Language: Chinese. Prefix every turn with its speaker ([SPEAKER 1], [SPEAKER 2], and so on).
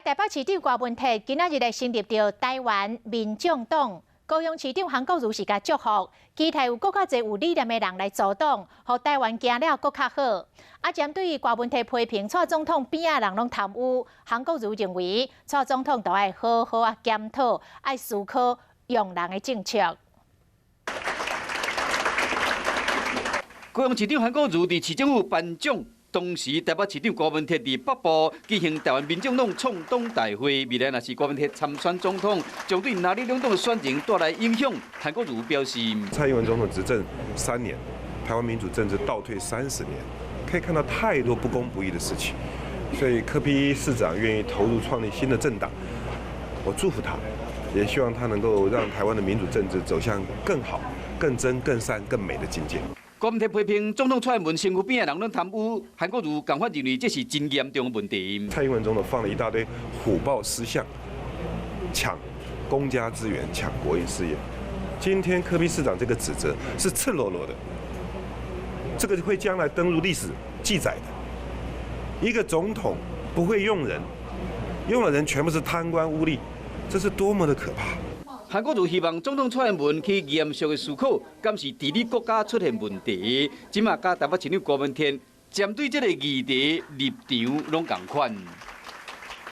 [SPEAKER 1] 台北市长郭文铁今仔日来成立着台湾民众党，高雄市长韩国瑜是甲祝福，期待有更较侪有理念的人来组党，互台湾行了更较好。针对于郭文铁批评蔡总统边仔人拢贪污，韩国瑜认为蔡总统都要好好检讨，爱思考用人的政策。
[SPEAKER 2] 高雄市长韩国瑜伫市政府颁奖，同时台北市长郭文铁伫北部举行台湾民众党创党大会。未来若是郭文铁参选总统，将对哪里两党的选情带来影响。韩国瑜表示，
[SPEAKER 3] 蔡英文总统执政3年，台湾民主政治倒退30年，可以看到太多不公不义的事情。所以柯 P 市长愿意投入创立新的政党，我祝福他，也希望他能够让台湾的民主政治走向更好、更真、更善、更美的境界。
[SPEAKER 2] 郭文铁批评总统蔡英文身躯边的人拢贪污，韩国瑜共法认为这是真严重的问题。
[SPEAKER 3] 蔡英文总统放了一大堆虎豹私相，抢公家资源、抢国营事业。今天柯 P 市长这个指责是赤裸裸的，这个会将来登入历史记载的。一个总统不会用人，用的人全部是贪官污吏，这是多么的可怕！
[SPEAKER 2] 韩国瑜希望总统蔡英文去严肃的思考，敢是治理国家出现问题。即马甲台北市长郭文铁针对这个议题立场拢同款。